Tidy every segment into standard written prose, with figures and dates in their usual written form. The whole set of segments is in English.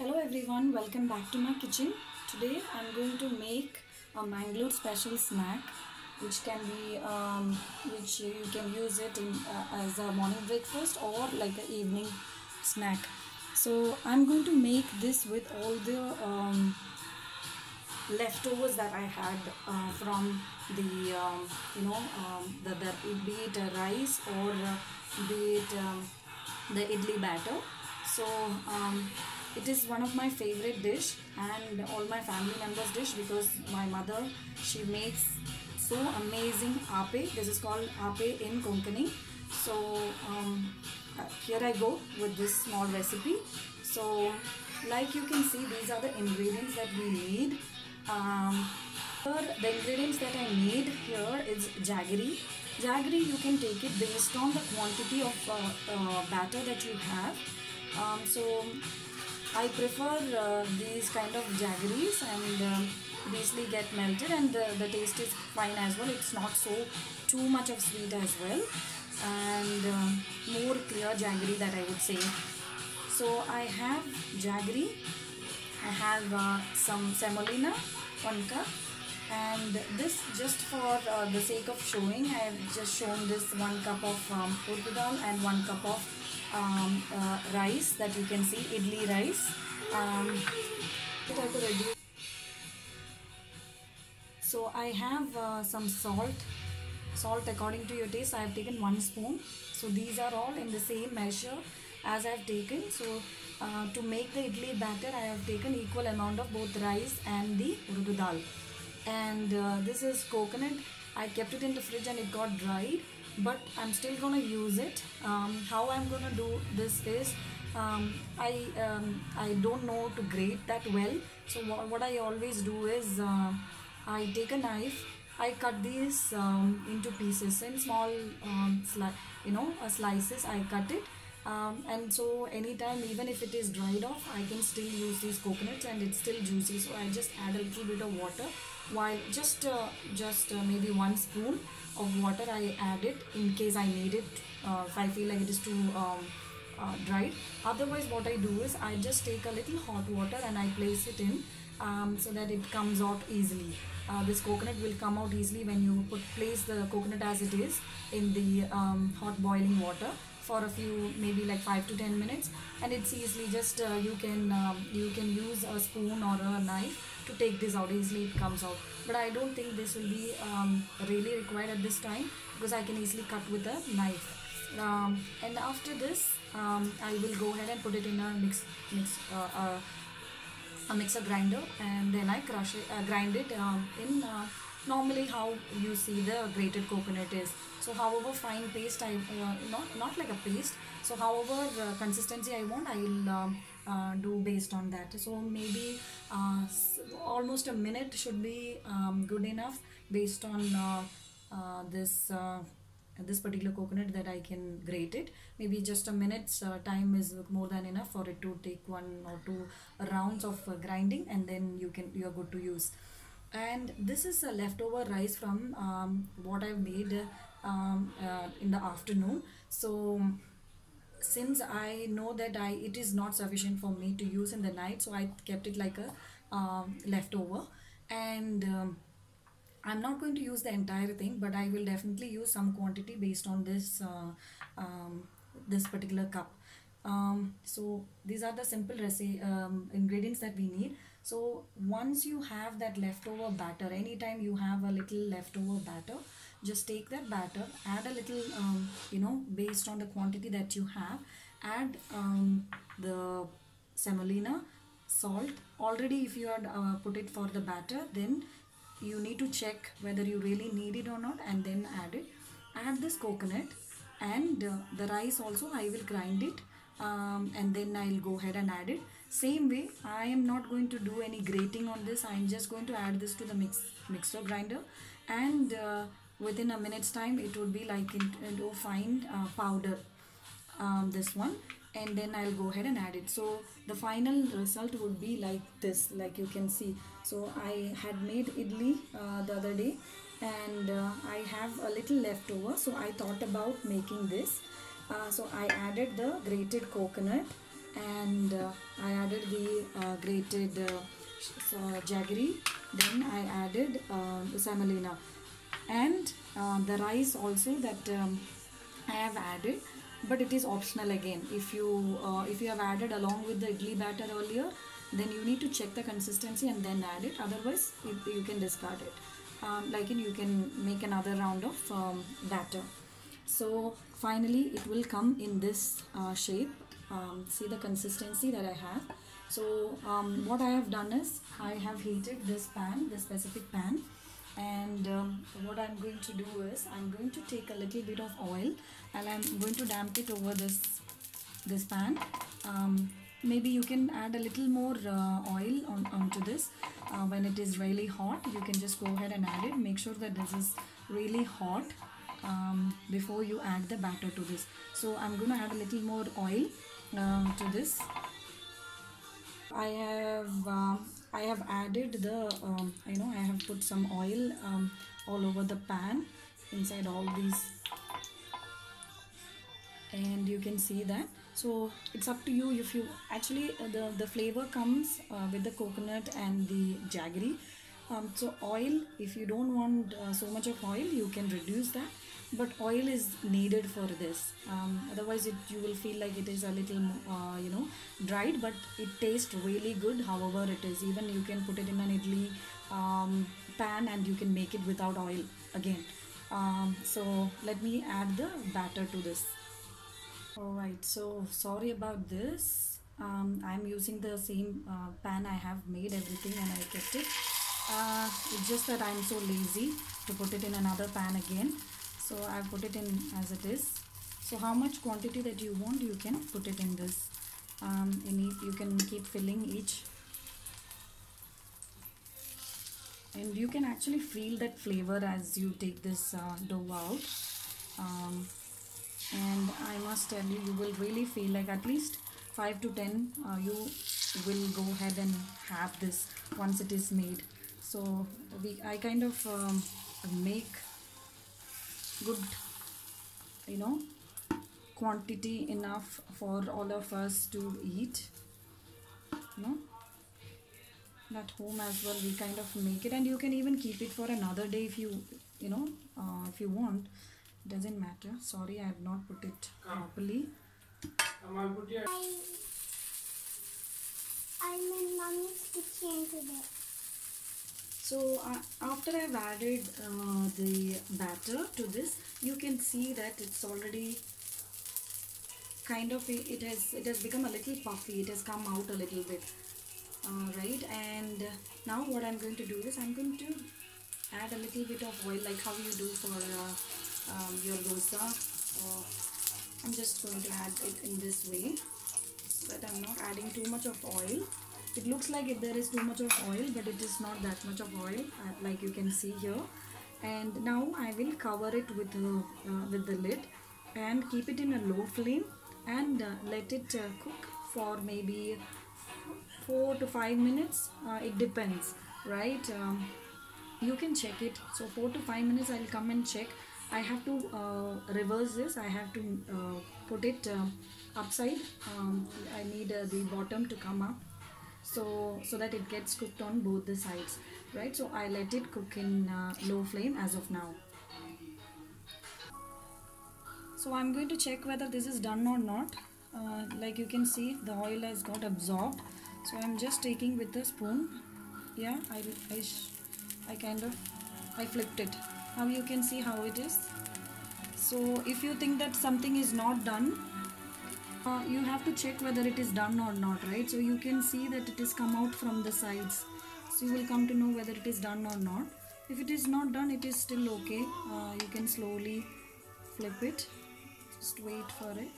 Hello everyone, welcome back to my kitchen. Today I'm going to make a Mangalore special snack which can be which you can use it as a morning breakfast or like an evening snack. So I'm going to make this with all the leftovers that I had from the be it a rice or be it the idli batter. So it is one of my favorite dish and all my family members dish because my mother, she makes so amazing ape. This is called ape in Konkani. So here I go with this small recipe. So like you can see, these are the ingredients that we need. Here the ingredients that I need here is jaggery. Jaggery, you can take it based on the quantity of batter that you have. So I prefer these kind of jaggeries and easily get melted, and the taste is fine as well. It's not so too much of sweet as well, and more clear jaggery that I would say. So I have jaggery, I have some semolina, 1 cup, and this just for the sake of showing, I have just shown this 1 cup of urdu dal and 1 cup of rice that you can see, idli rice. Try to reduce. So I have some salt according to your taste. I have taken 1 spoon. So these are all in the same measure as I have taken. So to make the idli batter, I have taken equal amount of both rice and the urdu dal. And this is coconut. I kept it in the fridge and it got dried, but I'm still gonna use it. How I'm gonna do this is I don't know to grate that well. So what I always do is I take a knife, I cut these into pieces in small slices. I cut it. And so anytime, even if it is dried off, I can still use these coconuts and it's still juicy. So I just add a little bit of water, while just maybe 1 spoon of water I add it in case I need it, if I feel like it is too dried. Otherwise what I do is I just take a little hot water and I place it in, so that it comes out easily. This coconut will come out easily when you place the coconut as it is in the hot boiling water for a few, maybe like 5 to 10 minutes, and it's easily just you can use a spoon or a knife to take this out. Easily it comes out, but I don't think this will be really required at this time because I can easily cut with a knife. And after this I will go ahead and put it in a mixer grinder, and then I grind it in normally how you see the grated coconut is. So however fine paste I not like a paste, so however consistency I want, I will do based on that. So maybe almost a minute should be good enough based on this particular coconut that I can grate it. Maybe just a minute's time is more than enough for it to take 1 or 2 rounds of grinding, and then you are good to use. And this is a leftover rice from what I've made in the afternoon. So since I know that it is not sufficient for me to use in the night, so I kept it like a leftover. And I'm not going to use the entire thing, but I will definitely use some quantity based on this particular cup. So these are the simple ingredients that we need. So once you have that leftover batter, anytime you have a little leftover batter, just take that batter, add a little based on the quantity that you have, add the semolina, salt. Already if you had put it for the batter, then you need to check whether you really need it or not, and then add it. Add this coconut and the rice also. I will grind it, and then I'll go ahead and add it. Same way, I am not going to do any grating on this. I'm just going to add this to the mixer grinder, and within a minute's time it would be like into fine powder, this one, and then I'll go ahead and add it. So the final result would be like this, like you can see. So I had made idli the other day, and I have a little leftover, so I thought about making this. So I added the grated coconut, and I added the grated jaggery. Then I added the semolina, and the rice also that I have added, but it is optional again. If you have added along with the idli batter earlier, then you need to check the consistency and then add it. Otherwise, you can discard it. You can make another round of batter. So finally, it will come in this shape. See the consistency that I have. So what I have done is I have heated this pan, this specific pan, and what I'm going to do is I'm going to take a little bit of oil and I'm going to damp it over this pan. Maybe you can add a little more oil onto this when it is really hot. You can just go ahead and add it. Make sure that this is really hot before you add the batter to this. So I'm going to add a little more oil to this. I have added the I have put some oil all over the pan, inside all these, and you can see that. So it's up to you. If you actually the flavor comes with the coconut and the jaggery. So oil, if you don't want so much of oil, you can reduce that, but oil is needed for this. Otherwise you will feel like it is a little dried, but it tastes really good however it is. Even you can put it in an idli pan and you can make it without oil again. So let me add the batter to this. Alright, so sorry about this. I'm using the same pan I have made everything and I kept it. It's just that I'm so lazy to put it in another pan again. So I've put it in as it is. So how much quantity that you want, you can put it in this. You can keep filling each. And you can actually feel that flavor as you take this dough out. And I must tell you, you will really feel like at least 5 to 10 you will go ahead and have this once it is made. So I kind of make good quantity enough for all of us to eat. At home as well we kind of make it, and you can even keep it for another day if you if you want. Doesn't matter. Sorry, I have not put it properly. I'm in mommy's kitchen today. So after I've added the batter to this, you can see that it's already kind of it has become a little puffy. It has come out a little bit, right? And now what I'm going to do is I'm going to add a little bit of oil, like how you do for your dosa. I'm just going to add it in this way, but I'm not adding too much of oil. It looks like there is too much of oil, but it is not that much of oil, like you can see here. And now I will cover it with the lid and keep it in a low flame and let it cook for maybe 4 to 5 minutes. It depends, right? You can check it. So 4 to 5 minutes I'll come and check. I have to reverse this. I have to put it upside. I need the bottom to come up, so that it gets cooked on both the sides, right? So I let it cook in low flame as of now. So I'm going to check whether this is done or not. Like you can see, the oil has got absorbed. So I'm just taking with a spoon. Yeah, I flipped it. Now you can see how it is. So if you think that something is not done, you have to check whether it is done or not, right? So you can see that it is come out from the sides. So you will come to know whether it is done or not. If it is not done, it is still okay. You can slowly flip it. Just wait for it.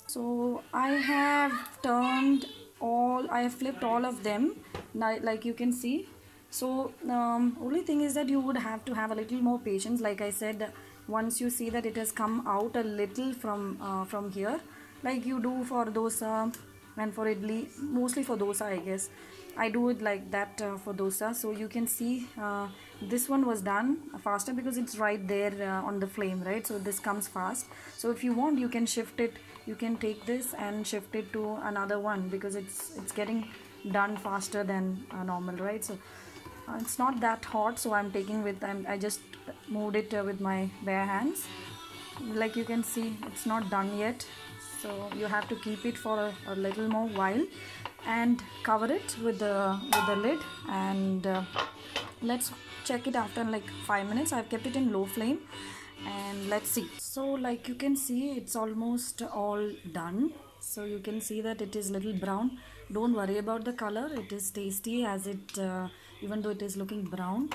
So I have flipped all of them, now, like you can see. So only thing is that you would have to have a little more patience. Like I said, once you see that it has come out a little from here, like you do for dosa and for idli, mostly for dosa I guess. I do it like that for dosa. So you can see this one was done faster because it's right there on the flame, right? So this comes fast. So if you want, you can shift it you can take this and shift it to another one, because it's getting done faster than normal, right? So it's not that hot, so I'm taking with I just moved it with my bare hands. Like you can see, it's not done yet, so you have to keep it for a little more while and cover it with the lid, and let's check it after like 5 minutes. I've kept it in low flame, and let's see. So like you can see, it's almost all done. So you can see that it is little brown. Don't worry about the color, it is tasty as it even though it is looking brown.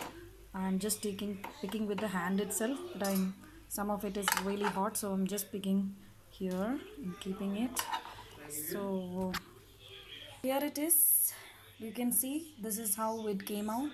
I'm just picking with the hand itself, but some of it is really hot, so I'm just picking here and keeping it. So here it is. You can see this is how it came out.